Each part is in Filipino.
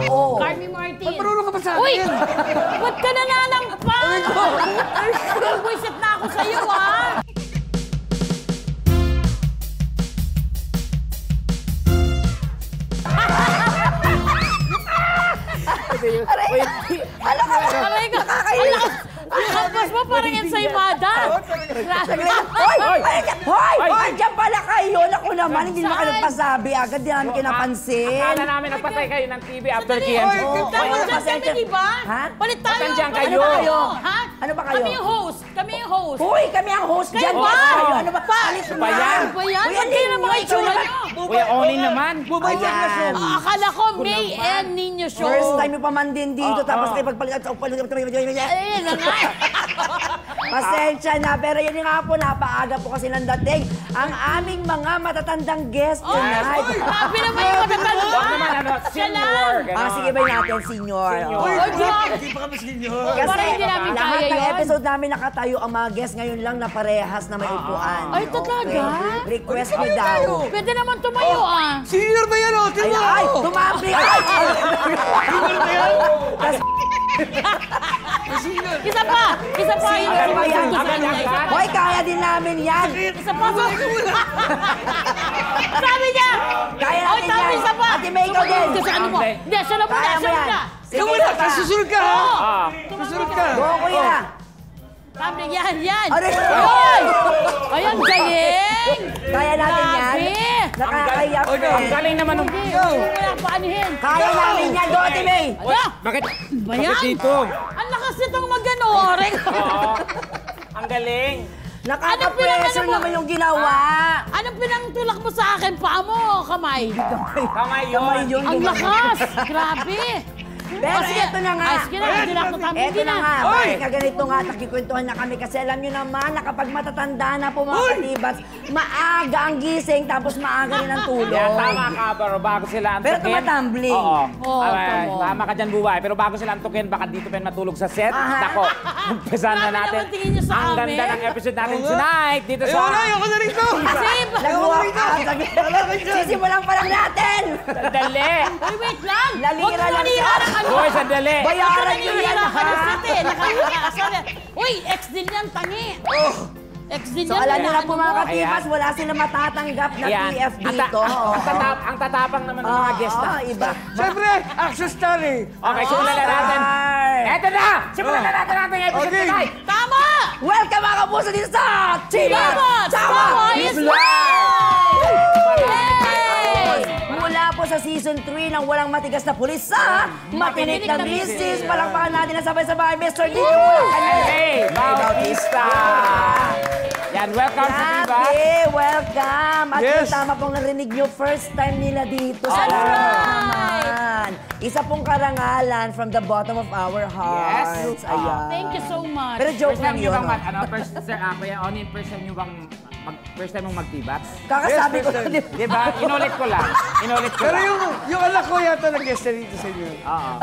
Oo. Carmi Martin. Marunong ka ba sa akin? Uy! Ba't ka nananampang? Buwisit na ako sa'yo, ha? Aray ka! Aray ka! Nakakainis! Ang kampas mo parang ensaymada. Hoy! Hoy! Diyan pala kayo! Naku naman, hindi naman kayo nagpasabi. Agad din namin kinapansin. Akala namin nagpatay kayo ng TV after KM. Dapat dyan kami, di ba? Ha? Palit tayo. Nandiyan kayo. Ano ba kayo? Ha? Ano ba kayo? Kami yung host. Kami yung host. Hoy! Kami ang host dyan. Kayo ba? Kayo. Ano ba? Palit Ba yan? Ba yan? Kuya, Hindi na mga itsura nyo. Kuya Oni naman. Ayan. Akala ko May and Nino show. First time yung paman din dito. Tapos kayo pagpalit. Ayun na nga. Pasensya na, pero yun nga po, napaaga po kasi ng dating ang aming mga matatandang guest tonight. Grabe naman yung matatanda. Huwag naman ano, senior. Sige ba natin, senior? Senior. Hindi pa kami senior. Kasi Parang hindi namin lahat kaya ng yun. episode namin nakatayo ang mga guest ngayon lang na parehas na may upuan. Ay, talaga? Request nyo daw. Pwede naman tumayo, ah. Senior ba yan, oh? Ay, tumabli! Senior ba yan? Isa pa! Isa pa! Sino ba yan? Hoy, kaya din namin yan! Isa pa! Sabi niya! Kaya Oy, natin sabi yan! isa pa! Ate May, ikaw din! Kasi ano mo? Hindi, siya na muna! Kaya mo Siya yan! muna! Sige, Ikaw isa pa! susunod ka, ha? Susunod ka! Go, kuya! Sabi, yan, yan! Aray! Ay! Ayan, galing! Kaya natin yan! Grabe! Nakakaiyak, Ang friend! galing naman ng... Hindi, wala paanihin! Kaya namin yan! Go, Ate May! Ano? Bakit? Ba yan? Bakit dito? Ang lakas nitong mag-ano, Rek! Oo. Ang galing. Nakaka-pressure naman yung ginawa! Anong pinangtulak mo sa akin? Paa mo o kamay? Kamay yun. Kamay yun. Ang lakas! Grabe! Pero ito na nga. Ay, sige na, hindi na ako tamang Ito na nga. Bakit nga ganito nga, nakikwentuhan na kami. Kasi alam nyo naman na kapag matatanda na po mga kalibas, maaga ang gising, tapos maaga rin ang tulog. Yan, tama ka, pero bago sila antukin. Pero tumatumbling. Oo. Oo, Tama ka dyan, buhay. Pero bago sila antukin, baka dito pa matulog sa set. Nako, umpisan na Grabe natin. naman tingin niyo sa Ang amin. ganda ng episode natin tonight. Dito sa... Ayoko na rito! Kasi, Nag-walk out. Sisimulan pa lang natin. Sandali. uy, wait lang! Lalira Huwag mo lang manira siya. ng ano! Boy, sandali. Bayaran nyo yan, Ka ng ha? set eh! Nakakasal eh! Uy, ex din yan, tangi! Ex din So yan. alam nyo na ano po mga mo? katibas, wala sila matatanggap na Ayan. PF dito. Ang tatapang naman ng mga guest na. Iba. Siyempre, action star eh. Okay, simulan na natin. Eto na! Simulan na natin ang episode Okay. tonight. Tama! Welcome mga kapuso dito sa Chiba! Tama is live! Yay! Mula po sa season 3 ng Walang Matigas na Pulis sa Matinik na Misis. Palakpakan natin na sabay-sabay, Mr. Dino. Hey, Bautista! Yan, welcome sa Diva. Happy, welcome. At Yes. yung tama pong narinig nyo, first time nila dito. That's naman. Isa pong karangalan from the bottom of our hearts. Yes. Ayan. Thank you so much. Pero joke First lang time nyo yun. bang first, sir, Kuya Onin, first time nyo bang first time mong magtibats? Kakasabi Yes, ko first na, time. di ba? Diba? Inulit ko lang. Inulit ko Pero lang. yung anak ko yata nag-guest na dito sa inyo. Oo.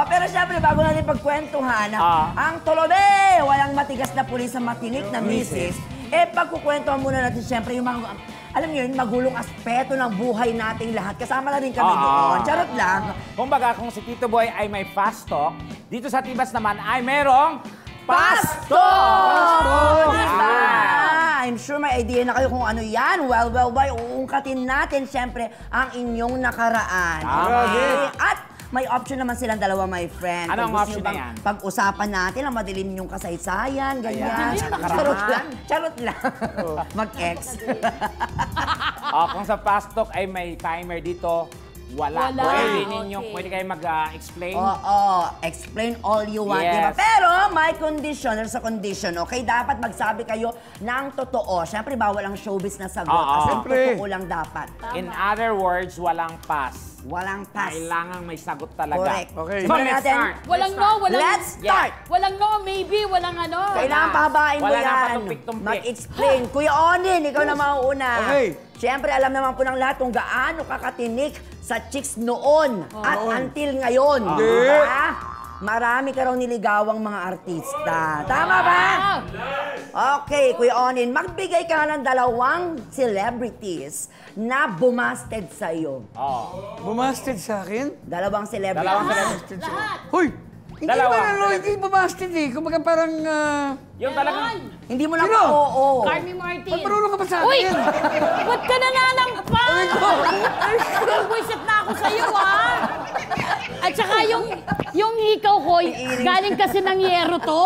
Pero syempre, bago natin pagkwentuhan, ang Tolobe, walang matigas na pulis sa matinik na misis, pagkukwentuhan muna natin syempre yung mga, alam niyo yun, magulong aspeto ng buhay nating lahat. Kasama na rin kami doon. Charot lang. Kumbaga, kung si Tito Boy ay may fast talk, dito sa Tibas naman ay merong Pasto! Diba? I'm sure may idea na kayo kung ano yan. Well, uungkatin natin syempre ang inyong nakaraan. Okay? At may option naman silang dalawa, my friend. Ano ang Kung gusto option nyo na bang yan? Pag-usapan natin ang madilim yung kasaysayan, ganyan. Ayan, nakaraan. Charot lang. Charot lang. Mag-ex. Kung sa fast talk ay may timer dito, wala. Wala. Pwede ninyo, Okay. pwede kayo mag-explain. Oo, explain all you want, Yes. diba? Pero may condition, there's a condition, okay? Dapat magsabi kayo ng totoo. Siyempre, bawal ang showbiz na sagot. Kasi Siyempre. totoo lang dapat. In other words, walang pass. Walang pass. Kailangan may sagot talaga. Correct. Okay. So, Simulan let's natin. start. Walang no, walang... Let's start! Walang no, maybe, walang ano. Kailangan pahabain mo Wala na yan. patumpik-tumpik. Mag-explain. Kuya Onin, ikaw na mauuna. Okay. Siyempre, alam naman po ng lahat kung gaano kakatinik sa chicks noon at until ngayon. Diba? Marami ka raw niligawang mga artista. Tama ba? Okay, Kuya Onin, magbigay ka ng 2 celebrities na bumasted sa'yo. Bumasted sa akin? 2 celebrities. Dalawang celebrities. Lahat. Hoy! Hindi Dalawa. naman ano, hindi bumasted eh. Kumbaga parang... Yung talagang... Hindi mo na Sino? oo. Carmi Martin. Marunong ka ba sa Uy! akin? Ba't ka nananampal? Nagwisit na ako sa'yo, ha? At saka yung hikaw ko, galing kasi ng yero to.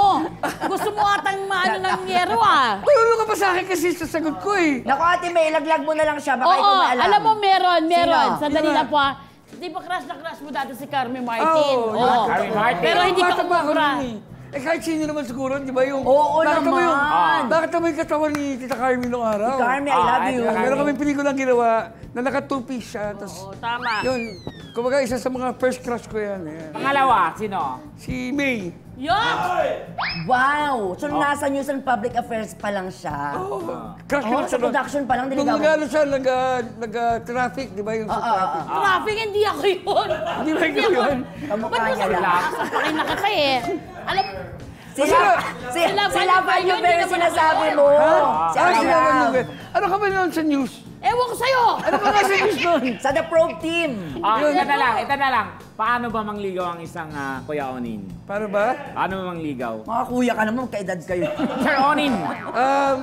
Gusto mo atang maano ng yero, ah. Marunong ka ba sa akin kasi sasagot ko eh. Naku, Ate May, ilaglag mo na lang siya. Baka Oo, ikaw maalam. alam mo, meron. Sino? Sandali Sino? na po, ah. Di ba crush na crush mo dati si Carmi Martin? Oo, Oo. Carmi Martin. Pero hindi ka Bata pa ako umubra. nun eh. Eh kahit sino naman siguro, di ba yung... Oo Nakita mo yung- naman. Nakita mo yung katawan ni Tita Carmi noong araw. Carmi, I love you. Carmi. Meron kaming pelikulang ginawa na naka 2-piece siya. Tapos, Oo, tama. yun, kumbaga isa sa mga first crush ko yan. Ayan. Pangalawa, sino? Si May. Yuck! Wow! So, nasa News and Public Affairs pa lang siya. Crush ko Oh, na sa production pa lang, Nung diligawan. nag-ano siya, nag-traffic, di ba yung sa traffic? Traffic, hindi ako yun. Hindi ba ikaw yun? Kamukha niya lang. Sasapakin na kita eh. Alam, Sila pa yung pero sinasabi mo. Si Ah, sila Ariel. ba nung- Ano ka ba noon sa news? ewan ko sa'yo. Ano ba nga sa news noon? Sa The Probe Team. Ito na lang. Paano ba mangligaw ang isang Kuya Onin? Para ba? Paano ba mangligaw? Mga kuya ka naman, kaedad kayo. Sir Onin!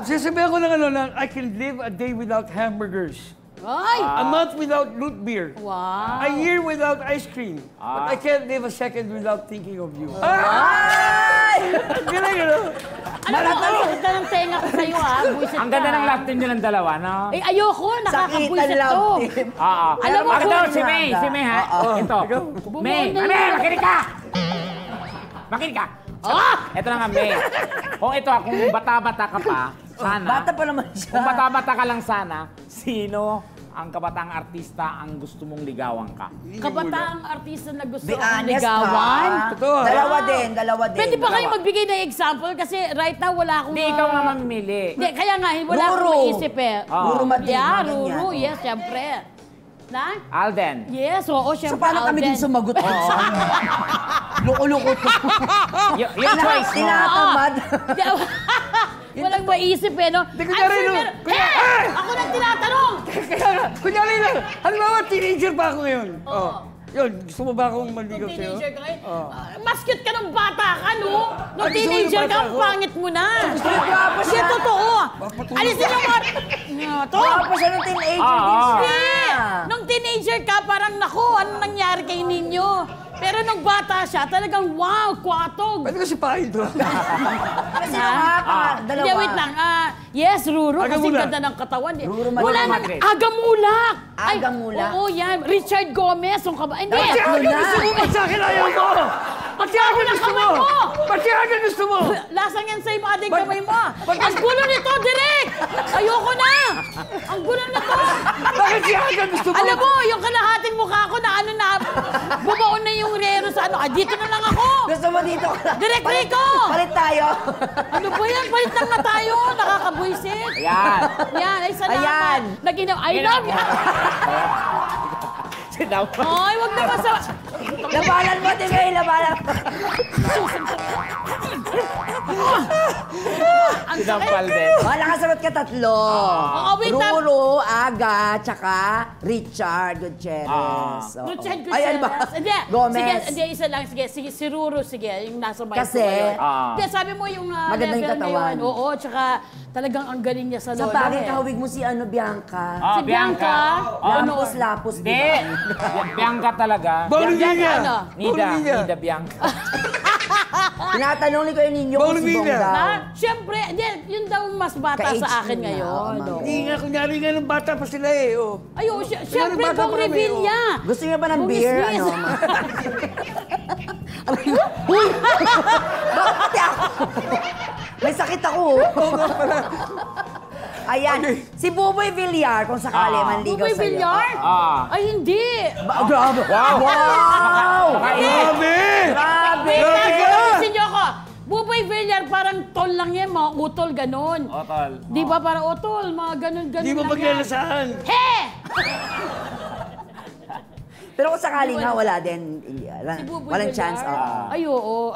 Sasabihan ko lang ano na, I can live a day without hamburgers. Ay! A month without root beer. Wow. A year without ice cream. But I can't live a second without thinking of you. Ay! Galing, ano? Alam mo, ang ganda ng tenga ko sa'yo, ha? Buisit Ang ganda ka. ng love team nilang dalawa, no? Eh, ayoko. Nakakabuisit Sakitan to. love team. Oo. Alam mo, Ito, kung- si May ha? Ito. May, Bumuo na yun. makinig ka! Makinig ka! Ito na nga, May. Kung ito, kung bata-bata ka pa, sana. Bata pa naman siya. Kung bata-bata ka lang sana, sino ang kabataang artista ang gusto mong ligawan ka? Kabataang artista na gusto Be akong honest ligawan. ka. Totoo. Dalawa din. Pwede ba kayo magbigay ng example? Kasi right now, wala akong... Hindi, ikaw nga mamimili. Hindi, kaya nga, wala akong Ruru. maisip eh. Ruru Martin, Yeah, mga ganyan. Ruru, yes, syempre. Na? Alden. Yes, oo, So, syempre. paano kami Alden. din sumagot? Loko-loko to. Yung choice mo. Tinatamad. Walang maisip eh, no? Hindi, kunyari, no? Ako nang tinatanong! Kaya nga, kunyari lang, halimbawa, teenager pa ako ngayon. Oo. Yun, gusto mo ba akong maligaw Nung sa'yo? teenager ka ngayon, mas cute ka nung bata ka, no? Nung Ay, gusto mo yung teenager ka, bata ang ko? pangit mo na. Guwapo Kasi siya. totoo. Papatulog Alisin ka. yung mga... To? Guwapo siya nung teenager din siya. Hindi! Nung teenager ka, parang naku, ano nangyari kay ninyo? Pero nung bata siya, talagang wow, kwatog. Pwede ko sipahin to. Kasi nga, dalawa. Hindi, wait lang. Yes, Ruru, kasi Agamulak. ganda ng katawan. Ruru Wala nang Madrid. Agamulak. Ay, Agamulak. Oo, yan. Richard Gomez. Yung kaba... Hindi. Pati Ano agad na? gusto mo, pati akin ayaw mo! Pati agad gusto mo! kamay mo! Pati agad gusto mo! Lasang yan sa iba ating Ba't- kamay mo. ba't- Ang gulo nito, direct! Ayoko na! Ang gulo nito! Bakit si agad gusto mo? Alam mo, yung kalahating mukha ko na ano na, bumaon na yung rero sa ano. Ah, dito na lang ako! Gusto mo dito? Direk Rico! Palit tayo. Ano ba yan? Palit lang na tayo! Nakakabuisit! Ayan. Yan, ay salamat. Ayan. I love you! Sinaw. Ay, wag naman sa... Labanan mo, Timay. Labanan mo. Ang Sinampal sakit. din. Nakasagot ka 3. Oo, wait lang. Ruru, Aga, tsaka Richard Gutierrez. Oo. Richard Ay, ano ba? Gutierrez. Hindi. Gomez. Sige, hindi, isa lang. Sige, si Ruru, sige. Yung nasa mic Kasi? ko ngayon. Ah. Hindi, sabi mo yung Maganda yung level katawan. ngayon. Oo, tsaka talagang ang galing niya sa Sa lolo. bagay kahawig mo si Bianca. Si Bianca. Lapos-lapos, di Hindi. ba? Bianca talaga. Baulinia! Ano? Nida Bianca. Tinatanong ni Kuya Ninyo kung si Bong Bongga. daw. Ha? Siyempre, hindi, yun daw mas bata Ka-age sa akin na, ngayon. oo, Oo. Hindi nga, kunyari nga ng bata pa sila eh. Oh. Ayun, siyempre, bata Bong pa kami, Revilla. Gusto niya ba ng Bumis-mis. beer? Ano? Uy! Bakit ako? May sakit ako. Ayan, si Buboy Villar, kung sakali manligaw Buboy sa'yo. Villar? Ah, Ay, hindi. Grabe! Wow! Grabe! Grabe! Wait lang, ka! ayusin niyo ako. Buboy Villar, parang tol lang yan, mga utol, ganun. Otol. Di ba parang utol, mga ganun Di mo lang yan. paglalasaan. He! Pero kung sakali nga, wala din. Si Buboy Walang Villar? chance. Ay, oo.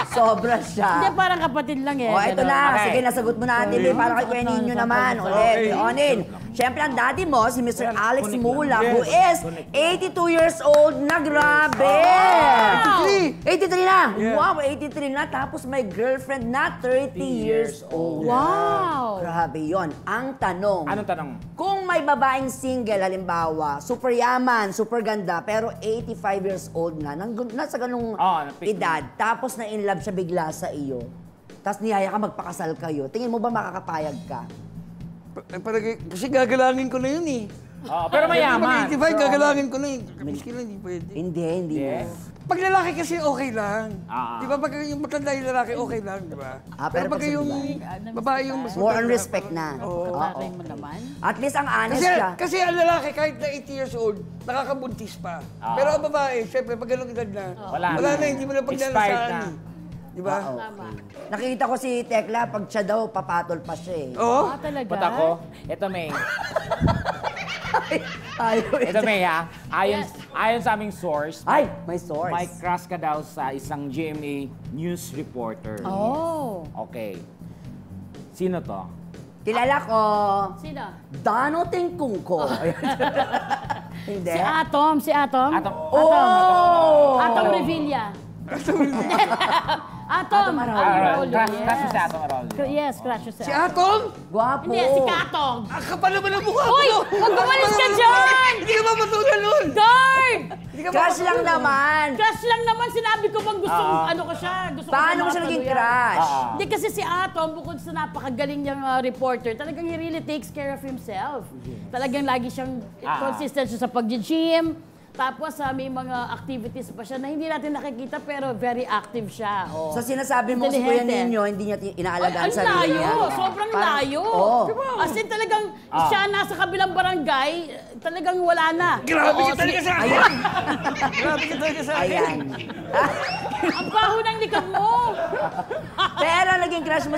Sobra siya. Hindi, parang kapatid lang eh. Ito Gano'n. na. Okay. Sige, nasagot mo na, Ate May. Para kay Kuya Ninyo naman. Ulit, kay Onin. Siyempre, ang daddy mo, si Mr. Alex Mula, who is 82 years old na. Grabe! 83 na! Wow, 83 na. Tapos may girlfriend na 30 years old. Wow! Grabe yon. Ang tanong, Anong tanong? kung may babaeng single, halimbawa, super yaman, super ganda, pero 85 years old na, nasa ganung na-pick edad, tapos na in love siya bigla sa iyo, tapos niyaya ka magpakasal kayo, tingin mo ba makakapayag ka? Kasi gagalangin ko na yun eh. Pero mayaman. 85, gagalangin ko na yun. Miski lang, hindi pwede. Hindi Yes. mo. Pag lalaki kasi okay lang. Ah. Di ba? Pag yung matanda yung lalaki, okay lang, di ba? Pero Pero pag pag yung sa babae yung mas More on matanda, respect na. Oo. Tatay mo naman. At least ang honest Kasi, siya. kasi ang lalaki, kahit na 80 years old, nakakabuntis pa. Pero ang babae, syempre, pag ganun edad na, Wala wala na. na, hindi mo na Expired paglalasaan. na. Eh. Di ba? Oo. Tama. Nakikita ko si Tekla, pag siya daw, papatol pa siya eh. Oo. Ah, talaga? Ba't ako? Ito, May. Ayaw Ito, May, ha? Ayon sa aming source, Ay, may source. may crush ka daw sa isang GMA news reporter. Oh. Okay. Sino to? Kilala ko, Sino? Dano Tingkungko. Hindi. Si Atom. Atom. Oh! Atom Revilla. Atom Atom. Araulio. Crush mo si Atom Araulio. Yes, crush siya. Si Atom? Gwapo. Hindi, si Katong. Ang kapal naman ang mukha Uy! mo! Huwag umalis ka dyan! Hindi ka mapatulan nun! Guard! Hindi ka Crush mapatulan lang nun. naman. Crush lang naman. Sinabi ko bang gusto ano ko siya. Gusto ko Paano mo siya naging crush? Hindi kasi si Atom, bukod sa napakagaling niyang reporter, talagang he really takes care of himself. Talagang lagi siyang consistent siya sa pag-gym. Tapos may mga activities pa siya na hindi natin nakikita pero very active siya. Oh. So sinasabi mo si Kuya Intelligente. Ninyo, hindi niya inaalagaan Ang sa sarili niya. layo, sobrang layo. Oo. As in talagang siya nasa kabilang barangay, talagang wala na. Grabe Oo, ka talaga sige. sa akin! Grabe ka talaga sa akin! Ayan. Ang baho ng likod mo. Pero naging crush mo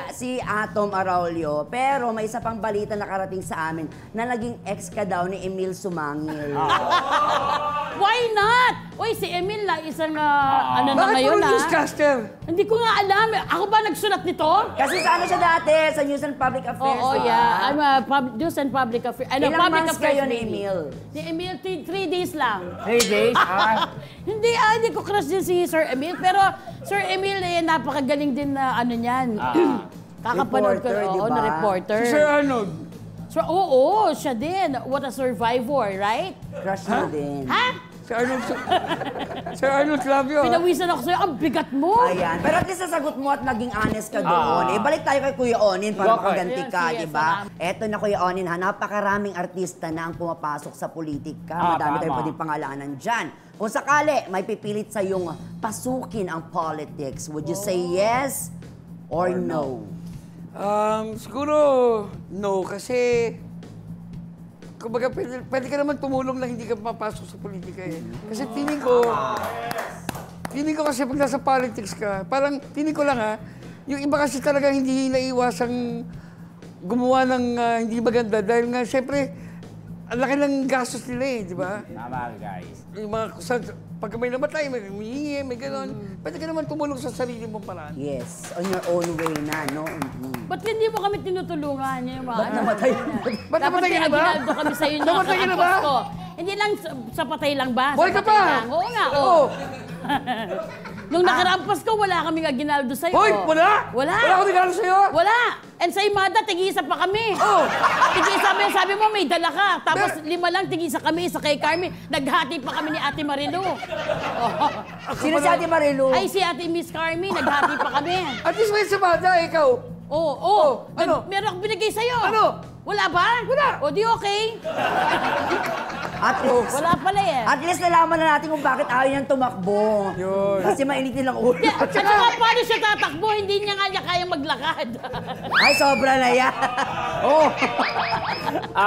si Atom Araulio. Pero may isa pang balita na karating sa amin na naging ex ka daw ni Emil Sumangil. Why not? Uy, si Emil na isang ano na Bakit ngayon puro newscaster? Hindi ko nga alam. Ako ba nagsulat nito? Kasi sa ano siya dati? Sa News and Public Affairs. Oo, di ba? yeah. I'm a news and public affairs. Ilang public months affairs kayo ni lady. Emil? Ni Emil, 3 days lang. 3 days? Hindi ko crush din si Sir Emil. Pero Sir Emil, napakagaling din na ano niyan. Kakapanood ko, Reporter, di ba? na reporter. Si Sir Arnold. So, oo, siya din. What a survivor, right? Crush mo din. Ha? Si Arnold. Sir Arnold Clavio. Pinawisan ako sa'yo. Ang bigat mo. Ayan. Pero at least nasagot mo at naging honest ka doon. Balik tayo kay Kuya Onin para Okay. makaganti ka, Yes, di ba? Eto na Kuya Onin ha, napakaraming artista na ang pumapasok sa politika. Madami tayong tama. pwedeng pangalanan dyan. Kung sakali, may pipilit sa yung pasukin ang politics. Would you say yes or no? Siguro, no. Kasi, kumbaga, pwede ka naman tumulong na hindi ka papasok sa politika eh. Kasi feeling ko kasi pag nasa politics ka, parang feeling ko lang ha, yung iba kasi talaga hindi naiwasang gumawa ng hindi maganda dahil nga siyempre, ang laki ng gastos nila eh, di ba? Tama, guys. Yung mga, pag may namatay, may humihingi, may gano'n, pwede ka naman tumulong sa sarili mong paraan. Yes, on your own way na, no? Ba't hindi mo kami tinutulungan? Yung mga, Ba't namatay? Ba't namatay ka na ba? Dapat kami sa'yo na Namatay ka na ba? ko. Hindi lang sa patay lang ba? Buhay Sa ka patay pa! lang. Oo nga, Oo! oo. Nung nakaraang Pasko, wala kaming aginaldo sa'yo. Hoy! Wala! Wala! Wala akong regalo sa'yo! Wala! And sa Imada, tig-isa pa kami. Oh! Tig-isa mo, sabi mo may dala ka. Tapos 5 lang, tig-isa kami, isa kay Carmi. Naghati pa kami ni Ate Marilu. Oh. Sino si Ate Marilu? Ay, si Ate Miss Carmi, naghati pa kami. At least may sabada, ikaw. Oo. ano? Meron akong binigay sa'yo. Ano? Wala ba? Wala. O di okay. At least, Wala pala eh. at least nalaman na natin kung bakit ayaw niyang tumakbo. Yun. Kasi mainit nilang ulo. At saka paano siya tatakbo? Hindi niya nga niya kayang maglakad. Ay, sobra na yan. Oh.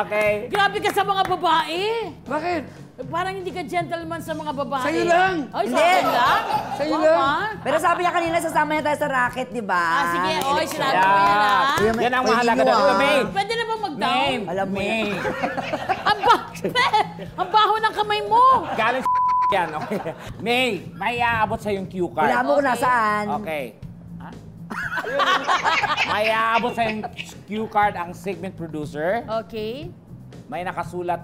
Okay. Grabe ka sa mga babae. Bakit? Parang hindi ka gentleman sa mga babae. Sa'yo lang. Ay, Hindi. sa akin lang? Sa'yo Mama? lang. Pero sabi niya kanina, sasama niya tayo sa racket, di ba? Ah, sige. Oy, Eleksyon. sinabi ko yan, ha? Kuya, Yan ang Kuya mahalaga Nino, doon. ah. May, Pwede na ba magtanong down. Alam mo May. yan. Ang baho ng kamay mo. Galing yan, okay. May, may aabot sa yung cue card. Wala mo kung nasaan. Okay. Ha? May aabot sa yung cue card ang segment producer. Okay. May nakasulat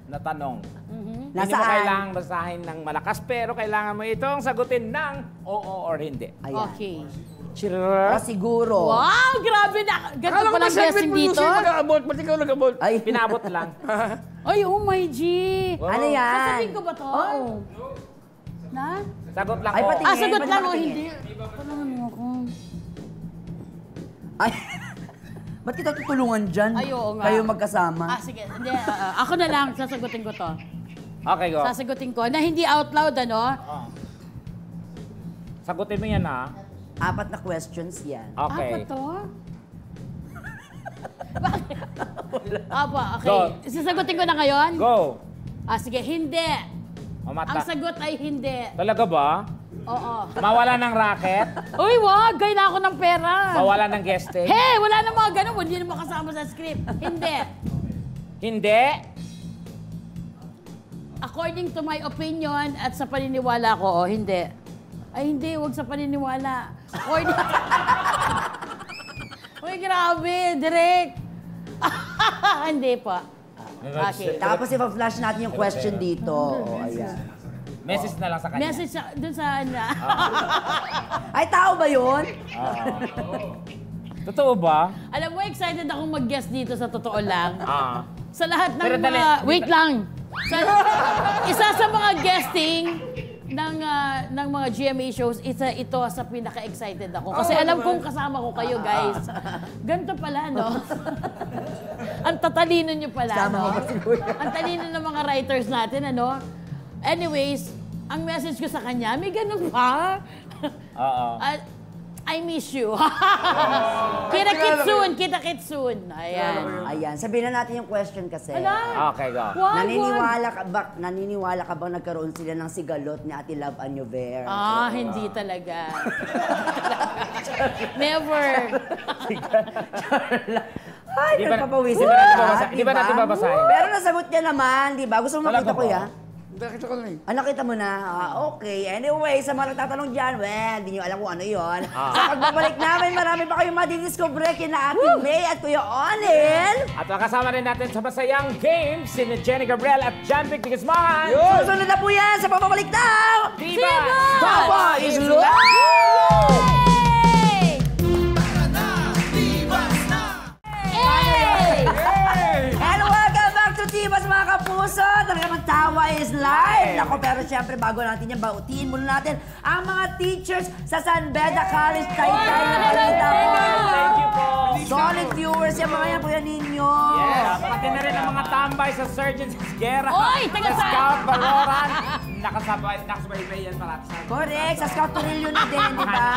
na tanong. Hindi mo Nasaan? kailangang basahin ng malakas, pero kailangan mo itong sagutin ng oo or hindi. Ayan. Okay. O siguro. Wow, grabe na. Ganito Akala ko palang ba segment guessing dito. producer mag-aabot? Ba't ikaw nag-abot? Ay, Pinabot lang. Ay, oh my G. ano yan? Sasabihin ko ba to? Oo. Na? Sagot lang Ay, oo. pati- Sagot pwede lang o makatingin. hindi? Paano mo ako? Ay, ba't kita tutulungan dyan? Ay, oo nga. Kayo magkasama. Sige. Hindi, ako na lang. Sasagutin ko to. Okay, go. Sasagutin ko. Na hindi out loud, ano? Oh. Sagutin mo yan, ha? 4 na questions yan. Okay. Apa to? Bakit? Apa, okay. Go. Sasagutin ko na ngayon? Go. Sige, hindi. Mamata. Ang sagot ay hindi. Talaga ba? Oo. Mawala ng racket? Uy, wag! Kailangan ko ng pera. Mawala ng guesting? Hey, wala na mga ganun. Hindi na makasama sa script. Hindi. Hindi? According to my opinion at sa paniniwala ko, hindi. Ay, hindi. Huwag sa paniniwala. According... Uy, grabe. Direct. Hindi pa. Okay. Tapos i-flash natin yung question dito. O, ayan. Message na lang sa kanya. Message dun sa... Ay, tao ba yun? Totoo ba? Alam mo, excited akong mag-guest dito sa totoo lang. Sa lahat ng Pero dali. mga... Wait lang. Isa sa mga guesting ng mga GMA shows, ito sa pinaka-excited ako. Kasi alam kong kasama ko kayo, guys. Ganito pala, no? Ang tatalino nyo pala, Sama no? mo ba si Kuya? Ang talino ng mga writers natin, ano? Anyways, ang message ko sa kanya, may ganun pa? Oo. I miss you. Kita-kits soon. Ayan. Ayan, sabihin na natin yung question kasi. Ala, Okay, go. wag. Naniniwala ka bang nagkaroon sila ng sigalot ni Ate Love Anyover? Hindi talaga. Never. Ay, Di ba- nagpapawisin di ba ka, natin babasa- di ba diba? natin babasahin? Pero nasagot niya naman, di ba? Gusto mo Talaga makita, ba? Kuya? Nakita ko na eh. Nakita mo na? Okay. Anyway, sa mga nagtatanong dyan, well, di nyo alam kung ano yon. Sa pagbabalik namin, marami pa kayong madidiscover kina Ate May at Kuya Onel. At makasama rin natin sa masayang game, sina Jenny Gabriel at John Vic Digisman. Susunod na po yan sa pagbabalik ng... Diba? Papa is Love! And welcome back to Tibas, mga kapuso! Talagang tawa is live! Nako, pero syempre, bago natin yan, bautiin muna natin ang mga teachers sa San Beda College, Taytay na balita ko. Thank you po. Solid viewers yung mga yan, Kuya Ninyo. Yes, pati na rin ang mga tambay sa Surgeon Sisguera. Oy, taga sa saan? Scout Baroran. Nakasabay yan para sa Correct, sa Scout Torillo na din, di ba?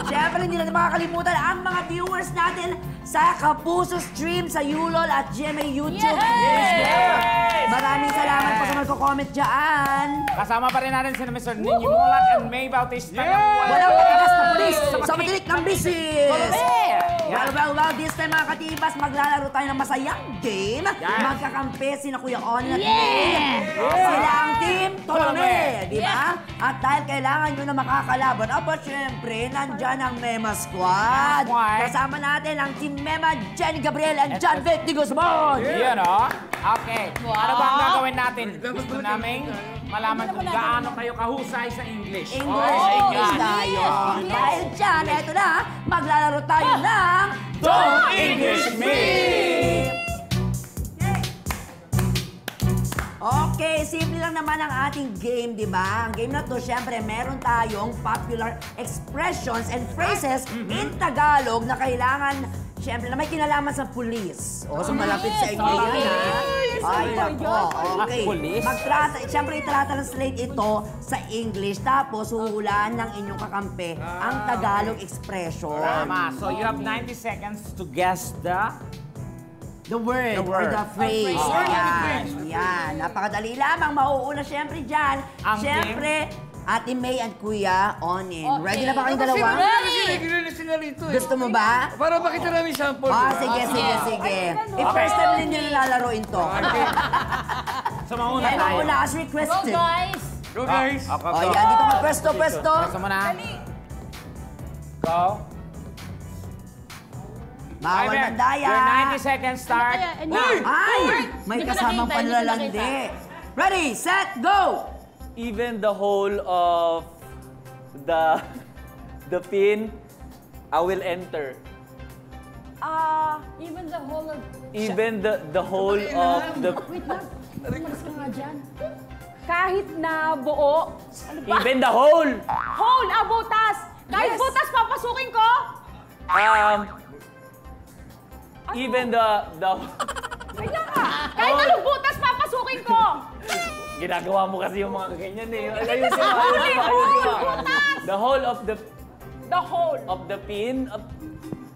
Syempre, hindi natin makakalimutan ang mga viewers natin sa Kapuso Stream, sa Yulol at GMA YouTube. Yes! Maraming salamat po sa magko-comment dyan. Kasama pa rin natin sina Mr. Ninyo Mulat and May Bautista. Walang matigas na pulis sa matilik ng bisis. Yan. Well, this time mga katibas, maglalaro tayo ng masayang game. Magkakampi sina Kuya Onel at May. Sila ang team Tolome, di ba? At dahil kailangan nyo na makakalaban, syempre, nandyan ang Mema Squad. Kasama natin ang team Mema, Jenny Gabriel and John Vic Digisman. Yan o. Okay. Ano ba ang gagawin natin? Gusto namin malaman kung gaano kayo kahusay sa English. English tayo. Dahil dyan, eto na, maglalaro tayo ng Don't English Me! Okay, simple lang naman ang ating game, di ba? Ang game na to, syempre, meron tayong popular expressions and phrases in Tagalog na kailangan, syempre, na may kinalaman sa pulis. O, so malapit sa inyo yan, ha? Ay, nako. Okay. Pulis? Syempre, itatranslate ito sa English, tapos huhulaan ng inyong kakampi ang Tagalog expression. Tama. So you have 90 seconds to guess The word, or the phrase. Yan, yan. Napakadali lamang. Mauuna syempre dyan. Ang Syempre, Ate May and Kuya Onin. Okay. Ready na ba kayong Kasi dalawa? kasi regular na sila rito eh. Gusto mo ba? Para makita namin sample. Sige. First time din nyo nalalaroin to. So, mauna Kaya tayo. mauna as Go, requested. guys! Go guys. Ako, O yan, dito ka pwesto. Gusto mo na? Go. Bawal Timer. mandaya. Your 90 seconds start. Uy! Ay! May Hindi ko kasamang nakita, hindi ko panlalandi. Ready, set, go! Even the whole of the pin, I will enter. Even the whole of... Even the whole of the Wait lang. Umalis ka nga dyan. Kahit na buo. even the whole Whole, butas. Kahit butas, papasukin ko. even the Kaya ka. Kahit anong butas, papasukin ko. ginagawa mo kasi yung mga ganyan eh. Ayusin mo. The whole of The whole. the pin of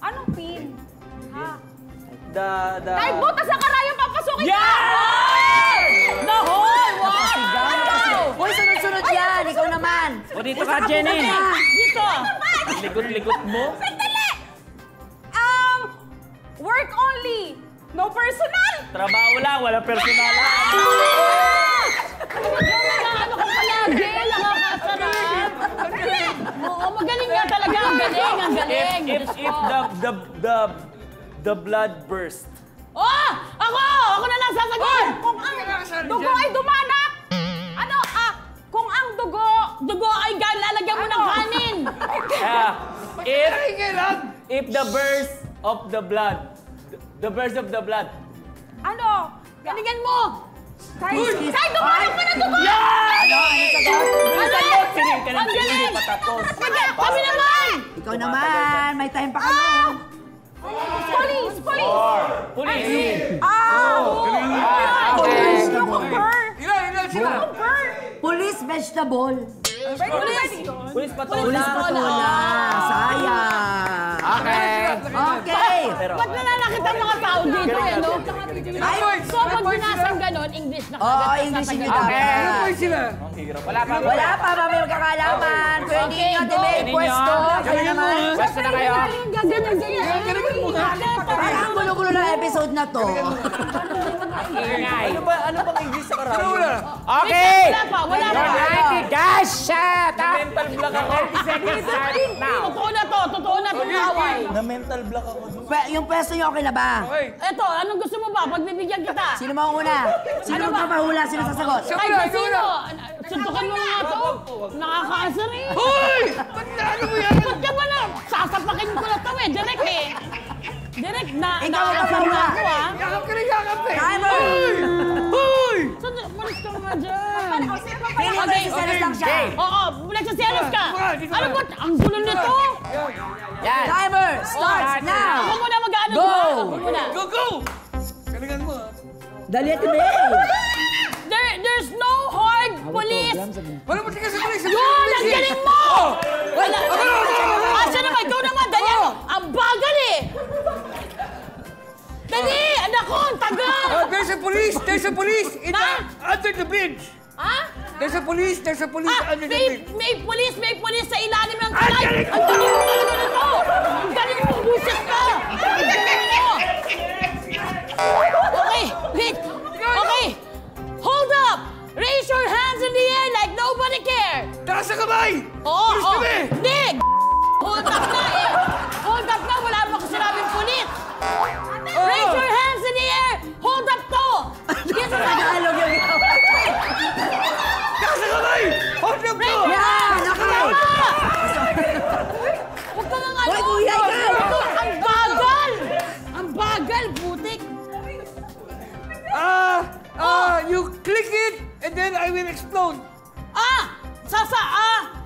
Anong pin? Ha? the Kahit butas na karayong, papasukin ko. The whole! Wow! Uy, sunod-sunod yan. Ikaw naman. O dito ka, Jenny. Dito! Likot-likot mo. Work only. No personal. Trabaho lang, wala personal. Ano ka palagi? Nakakasarap! Oo, magaling nga talaga. Ang galing, ang galing. If Diyos ko. the blood burst. Oh! Ako na lang sasagot! Kung ang dugo ay dumanak. Ano, kung ang Dugo ay lalagyan mo ng kanin. If the burst of the blood, ano, Galingan mo! kahit dumanak pa na dugo. Sige, ka Ang hindi galing! pa tapos. Kami naman! Ikaw naman. May time pa kayo. Police. Police. Ilan sila? Police vegetable. Police patrol. Police patola. Sayang. Okay. Ba't nalalakit ang mga tao dito eh, no? So, pag binasang ganon, English na Oo, kagad. English hindi sasagot. Ilan dapat. sila? Wala pa. Wala pa, mamaya magkakalaman. Pwede Okay, nyo, go. Ate May, Ninyo. pwesto. Kayo naman. Basta na kayo. Parang ang gulo-gulo ng episode na to. Ingay. Ano bang English sa Ano karami? wala? Okay. Wala pa. Guys, shut up. Mental block ako. 30 seconds start now. Totoo na itong away. Na mental block ako. Yung pwesto nyo, okay na ba? Okay. Eto, anong gusto mo ba? Pagbibigyan kita. Sino mo una? Sino ang papahula? Sino sasagot? Kahit na sino. Suntukan mo nga ito. Nakakaasar eh. Hoy! Ba't na ano mo yan? Ba't ka ba na? Sasapakin ko na ito eh. Direk eh. Direk na. Ikaw ang Nakakasar na papahula. ako ah. Yakap ka na yakap eh! Timer! Hoy! Malis ka nga dyan. Pili mo si Selos lang siya. Oo, nagsaselos ka. Dito Ano ka. ba? Ang gulo nito. Timer starts now. Ako muna mag-ano. Go! Ako muna. Go! Galingan mo ah. Dali, Ate May. There's no hard police. Wala mo tingin sa police! Yun! Ang galing mo! Wala. Asa naman? Ikaw naman. Dali ano? Ang bagal eh. Dali! Anak ko, ang tagal! There's a police! There's a police! Under the bridge! Ha? There's a police under the bridge! May police sa ilalim ng tulay! Ang galing mo talaga nito! Ang galing mo! Buset ka! Ang galing mo! Okay, wait! Okay! Hold up! Raise your hands in the air like nobody cared! Taas na kamay! Oo, Police oo! kami! Hindi! Hold up na eh! Hold up na! Wala mo kasi sinabing police! Raise your hands in the air! Hold up to! Yes, Tagalog yung ikaw. Taas na kamay! Hold up to! Yan, okay. Huwag ka nga Hoy, kuya, ikaw! Ang bagal! Ang bagal, putik! You click it and then I will explode!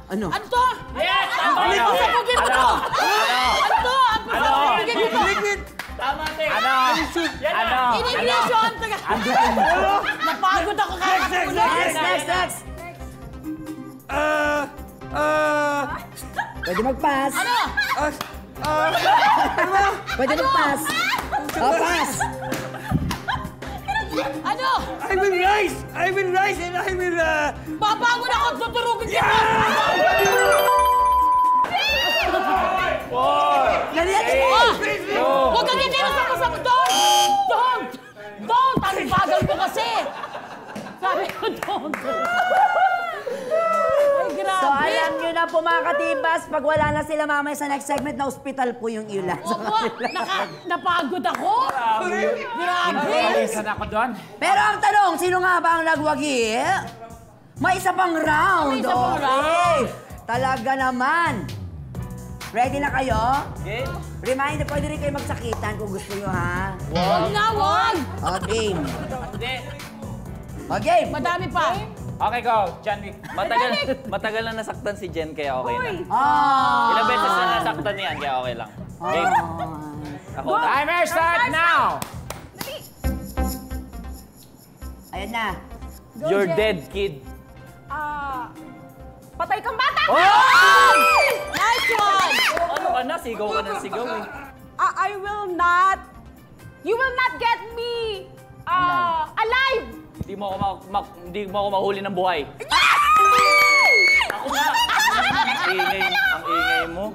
Ano? Ano to? Yes! Ano to? Sabugin mo to! Ano to? Ano to? Sabugin mo to! Click it! Tama, Te. Ano? Inignition! Napagod ako kahit Next. Pwede mag-pass. Ano? Pwede mag-pass. Oh, pass. Ano? I will rise! I will rise and I will, Babangon ako, tuturugin kita! Huwag kang titira sa kasama! Don't! Ang bagal ko kasi! Sabi ko, don't! Ay, grabe! So alam nyo na po mga katibas, pag wala na sila mamaya sa next segment, na hospital po yung ilan. Opo, napagod ako! Grabe! Alisan ako doon. Pero ang tanong, sino nga ba ang nagwagi? May isa pang round. May isa pang Okay. Talaga naman. Ready na kayo? Okay. Reminder, pwede rin kayo magsakitan kung gusto nyo, ha? Huwag na, huwag! O, game. Hindi. O, game. Madami pa. Okay, go. John Wick. Matagal na nasaktan si Jen, kaya okay na. Ah. Ilang beses na nasaktan niyan, kaya okay lang. Game. Ako na. Timer start now! Ayan na. You're dead, kid. Patay kang bata! Nice one! Ano ka na? Sigaw ka ng sigaw eh. I will not... You will not get me alive! Hindi mo ako mahuli ng buhay. Ako nga. Ang ingay mo.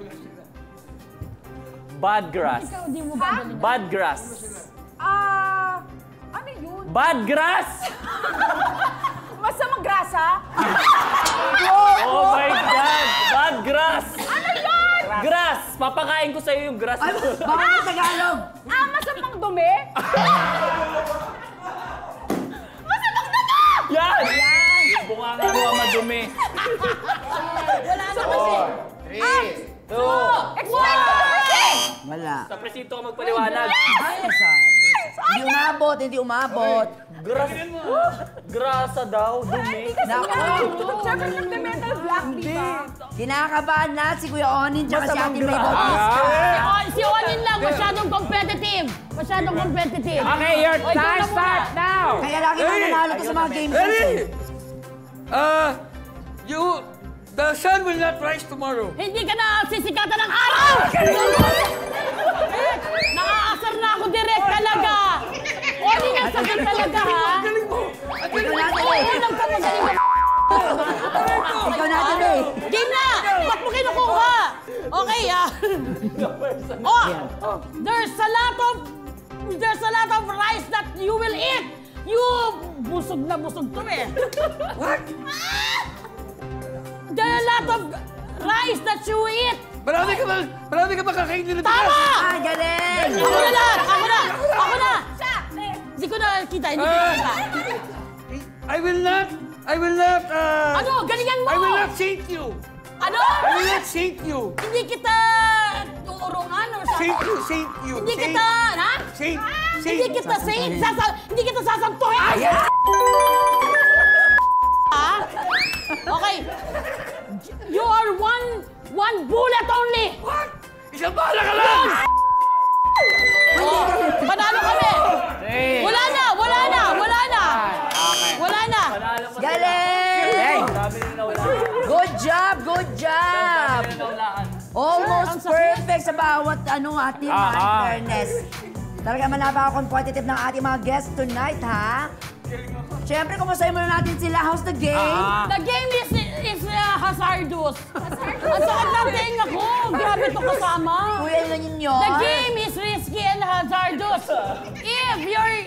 Bad grass. Hindi mo babalik. Bad grass. Ano yun? Bad grass! Masamang grasa? Oh my God! Bad grass! Ano yun? Grass! Papakain ko sa'yo yung grass. Ay, baka ng Tagalog. Masamang dumi? Masamang dumi! Yan! Yung bunganga mo ang madumi. Wala na kasi. 3, 2, Explain mo kasi! Wala. Sa presito ko magpaliwanag. Hindi umabot, hindi umabot. Grasa daw, dumi. Naku. Siyempre yung the metal black, di ba? Kinakabahan na si Kuya Onin tsaka si Ate May Bautista. Si Onin lang, masyadong competitive. Masyadong competitive. Okay, your O, ikaw time na muna. start now! Kaya lagi nananalo to sa mga games. Ready? The sun will not rise tomorrow. Hindi ka na sisikatan ng araw! Nakaasar na ako direct talaga. Onin ang sakit talaga, ha? Ikaw natin eh. Unang ka magaling mo. Ikaw natin eh. Game na! Ba't mo kinukuha? Okay, there's a lot of rice that you will eat. You busog na busog to eh. What? There are a lot of rice that you eat. Marami ka ba kakainin na Tama! Ah, galing! Ako na lang! Ako na! Hindi ko na kita, hindi ko kita. I will not, Ano? Galingan mo! I will not saint you. Ano? I will not saint you. Hindi kita uurungan or Saint you. Hindi kita, ha? Saint. Hindi kita saint, hindi kita sasantuhin! Ha? Okay. You are one bullet only! What? Isang bala ka lang! Oh, panalo kami! Wala na! Galing! Good job! Almost perfect sa bawat team, fairness. Talaga man napaka-competitive ng ating mga guests tonight, ha? Siyempre, kumustahin muna natin sila. How's the game? The game is hazardous. Ang sakit ng tenga ko. Grabe to kasama. Kuya na ninyo. The game is risky and hazardous. If you're,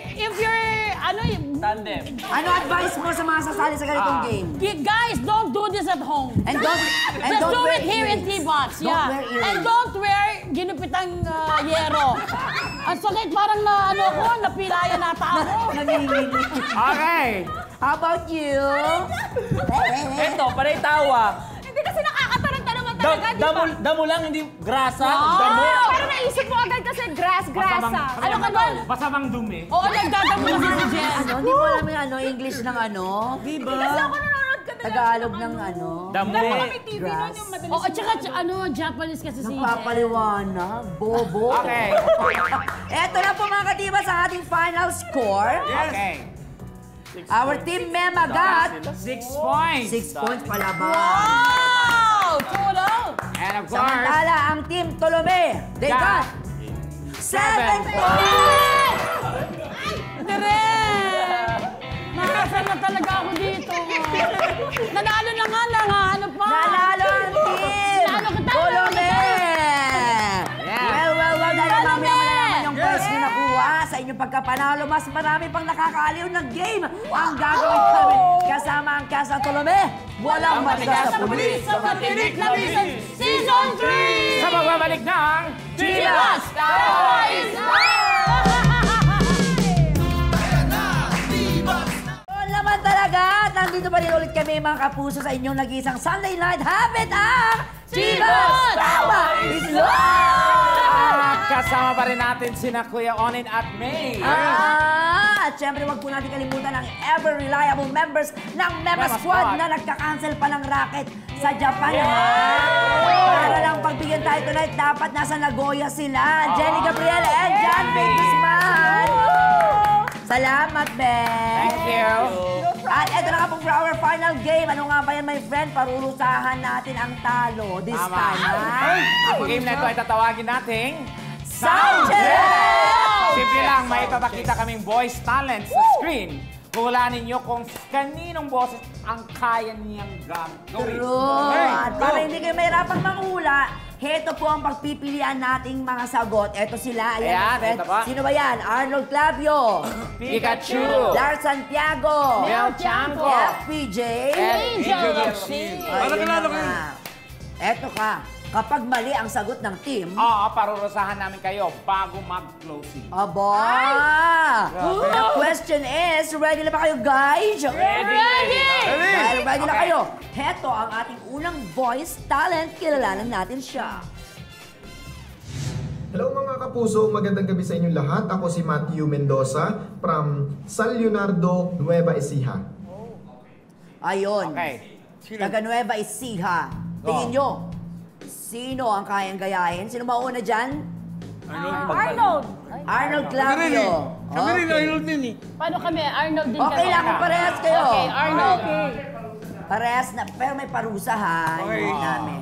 Tandem. Ano advice mo sa mga sasali sa ganitong game? guys, don't do this at home. And Just don't do wear it here in earrings. T-Box. Don't Yeah. wear earrings. And don't wear ginupitang yero. Ang sakit, parang napilayan nata ako. Namimili. Okay! How about you? Eto, panay tawa. Hindi kasi nakakataranta naman talaga, di ba? Damo lang, hindi grasa. Pero naisip mo agad kasi grasa. Ano ka ba? Masamang dumi. Oo, nagdadamo kasi si Jen. Hindi mo alam yung English ng Diba? Kasi ako nanonood ka talaga. Tagalog ng Dami. May TV nun yung madalas. Oo, at saka Japanese kasi si Jen. Napapaliwanag. Bobo. Okay. Eto na po mga katibas ang ating final score. Okay. Our team Mema got 6 points. 6 points palaban. Wow! Tulo! And of course, Samantala, ang team Tolome, they got 7 points! Direk! Nanalo na nga, ano pa? Nanalo ang team! Nanalo kita! Tolome! Well, dahil mamaya malalaman yung points na nakuha sa inyong pagkapanalo, mas marami pang nakakaaliw ng game ang gagawin namin. Kasama ang Casa Tolome, walang matigas sa pulis. Sa Matinik na Misis Season 3! Sa pagbabalik ng Chivas! Naman talaga, nandito pa rin ulit kami mga kapuso sa inyong nag-iisang Sunday Night Habit ang Chivas! Tama is love! Kasama pa rin natin sina Kuya Onin at May. At syempre wag po natin kalimutan ang ever-reliable members ng Mema Squad na nagka-cancel pa ng racket sa Japan. Para lang pagbigyan tayo tonight, dapat nasa Nagoya sila. Jenny Gabriel and John B. Guzman. Salamat, Ben. Thank you. At eto na nga po for our final game. Ano nga ba yan, my friend? Parurusahan natin ang talo this time, ha? Ang game na ito ay tatawagin nating Sound Check! Simple lang, may ipapakita kaming voice talent sa screen. Hulaan ninyo kung kaninong boses ang kaya niyang gawin. True. At para hindi kayo mahirapang manghula, heto po ang pagpipilian nating mga sagot. Eto sila. Ayan, Ayan, my friend. ito pa. Sino ba yan? Arnold Clavio. Pikachu. Lars Santiago. Mel Chanco. FPJ. Angel Roxy. Parang kilala ko yun. Eto ka. Kapag mali ang sagot ng team, Oo, parurusahan namin kayo bago mag-closing. aba! The question is, ready na ba kayo, guys? Ready! Dahil ready na Okay. kayo, heto ang ating unang voice talent. Kilalanan natin siya. Hello mga kapuso, magandang gabi sa inyong lahat. Ako si Matthew Mendoza from San Leonardo, Nueva Ecija. Ayun. Okay. Taga Nueva Ecija. Tingin nyo, sino ang kayang gayahin? Sino mauna dyan? Arnold! Arnold Clavio. Kami rin, Arnold din eh. Paano kami? Arnold din Okay kami. lang kung parehas kayo. Okay, Arnold. Parehas na, pero may parusa ha. Okay. Hindi namin.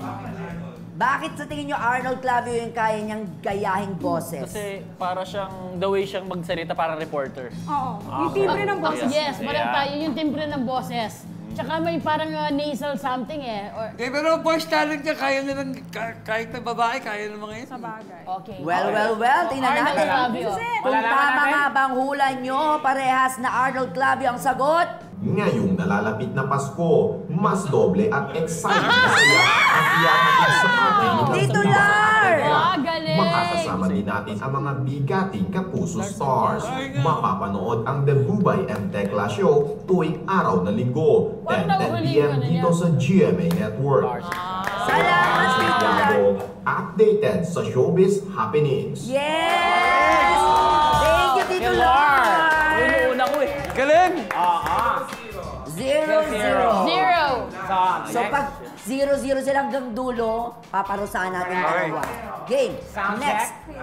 Bakit sa tingin nyo Arnold Clavio yung kaya niyang gayahing boses? Kasi para siyang, the way siyang magsalita para reporter. Oo. Yung timbre ng boses. Yes, parang tayo yung timbre ng boses. Tsaka may parang nasal something eh. Or, Pero voice talent niya, kaya na lang, kahit na babae, kaya na mga yun. Sa bagay. okay. Well, tingnan Arnold natin. Clavio. Kung Malalaman tama natin. nga bang hula nyo, parehas na Arnold Clavio ang sagot? Ngayong nalalapit na Pasko, mas doble at excited na saya ang iyahatid sa atin ng Tito Chivas Lar! Atenea. Ah, galing! Makakasama din natin ang mga bigating Kapuso Stars. Mapapanood ang The Bubay and Tekla Show tuwing araw na linggo, 10 p.m. dito sa GMA Network. Salamat, Tito Lar! Updated sa showbiz happenings. Yes! Thank you, Tito Lar! Una ko eh. Galing! 0-0. Zero. So pag 0-0 sila hanggang dulo, paparusahan natin ang dalawa. Game. Sound Next. check.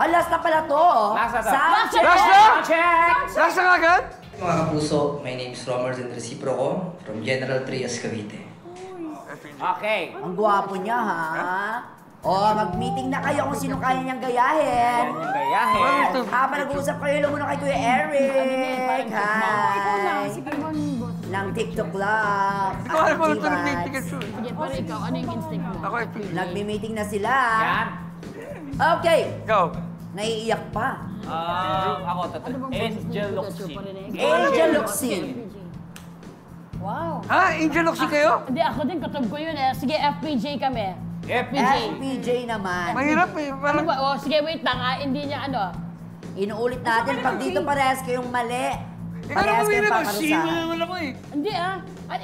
Last na pala to. Last na to. Sound check. Last na! Check! Last na agad? Mga kapuso, my name is Romer and Reciproco from General Trias, Cavite. Okay. Ang gwapo niya, ha? Mag-meeting na kayo kung sino kaya niyang gayahin. Yung gayahin. Habang nag-uusap kayo, hello muna kay Kuya Eric. Hi! Ng TikTok Love. Ikaw alam mo ito ng Pikachu. Sige, pero ikaw, ano yung instinct mo? Ako eh. Nagmi-meeting na sila. Yan. Okay. Ikaw. Naiiyak pa. Ako, Ano bang Angel boses Locsin. ni Pikachu? Angel Locsin. Wow. Ha? Angel Locsin kayo? Hindi, ako din, katob ko yun eh. Sige, FPJ kami. FPJ. FPJ naman. Mahirap eh. Ano Parang... ba? Oh, sige, wait lang ah. Hindi niya ano. Inuulit natin, pag dito parehas kayong mali, Ikaw na parehas mahirap. kayong Sino paparusahan. naman ako eh. Hindi ah.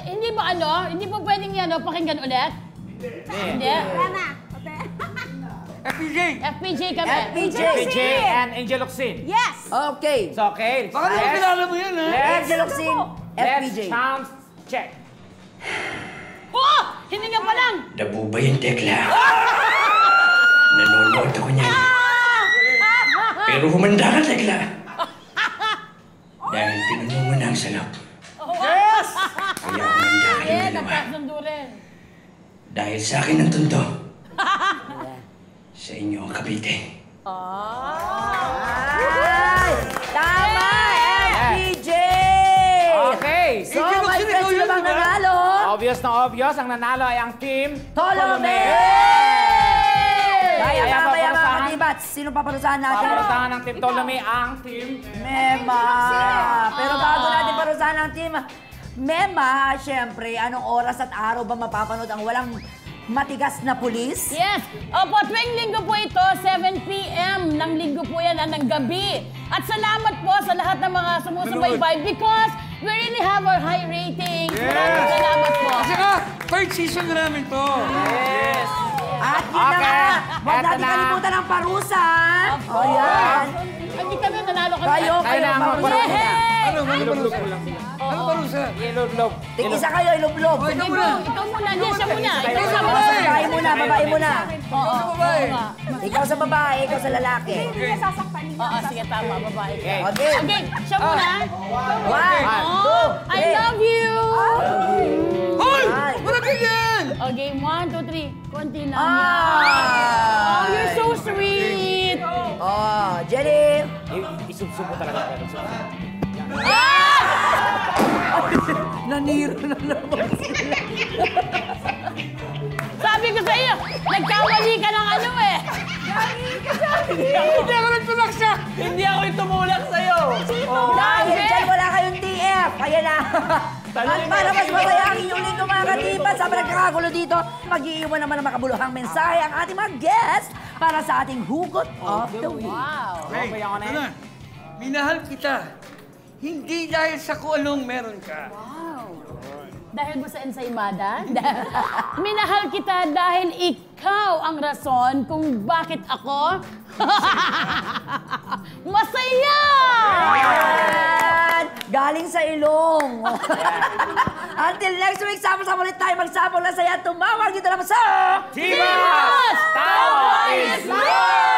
Hindi ba ano? Hindi ba pwedeng yan, pakinggan ulit? Hindi. Rana. FPJ! FPJ kami. FPJ. PJ and Angel Locsin. Yes! Okay. It's okay. Baka naman kilala mo yan ha? Angel Locsin, Let's FPJ. sound check. Oh! Hininga pa lang! The Bubay and Tekla. Nanonood ako niyan. Pero humanda ka, Tekla. Dahil pinuno mo na ang salap. Yes! Kaya humanda ka Eh, ng dalawa. napasundo rin. Dahil sa akin ang tunto. Sa inyo ang Cavite. Ay! Tama, FPJ! Okay. So, Angel my Locsin, friends, ikaw sino yun, bang di ba? nanalo? Obvious na obvious, ang nanalo ay ang team Tolome! Kaya Kaya mamaya mga paparusahan? katibats, sino paparusahan natin? Paparusahan ng team Tolome ang team Mema! Pero bago natin parusahan ang team Mema, syempre, anong oras at araw ba mapapanood ang walang matigas na pulis? Yes. Opo, tuwing linggo po ito, 7 p.m. ng linggo po yan, ng gabi. At salamat po sa lahat ng mga sumusubaybay because we really have our high rating. Maraming salamat po. Kasi nga, third season na namin to. Yes. At yun na nga, huwag Eto natin na. kalimutan ang parusa. O yan. Hindi kami nanalo kami. Kayo na ang parusa. Yehey! Ano parusa? Ano parusa? Ilog-log. Tig-isa kayo, ilublob. Ikaw muna. Ikaw muna. Hindi, siya muna. Ikaw Ikaw sa muna. mga. Babae muna, babae muna. Oo. babae. oo nga. Ikaw sa babae, ikaw sa lalaki. Hindi niya sasaktan niya. Oo, sige, tama. Babae. Okay. Okay. Okay, siya muna. 1, 2, Oh, I love you! Hoy! Ay. Wala ganyan! Okay, 1, 2, 3. Konti lang Ah. yan. Oh, you're so sweet! Oh, Jenny. Isubsubo talaga. Naniro na naman. Sabi ko sa iyo, nagkamali ka ng ano eh. Hindi ako nagtulak siya! Hindi ako yung tumulak sa'yo. Dahil dyan wala kayong TF. Kaya na. At para mas masaya ang inyong linggo mga katipas, sa nagkakagulo dito, mag-iiwan naman ng makabuluhang mensahe ang ating mga guest para sa ating hugot of the week. Hey, ano? Minahal kita. Hindi dahil sa kung anong meron ka. Dahil ba sa ensaymada? Minahal kita dahil ikaw ang rason kung bakit ako masaya! Yan! Galing sa ilong. Until next week, sama-sama ulit tayo magsabong na saya. Tumawag dito naman sa... Chivas! Tawa is love!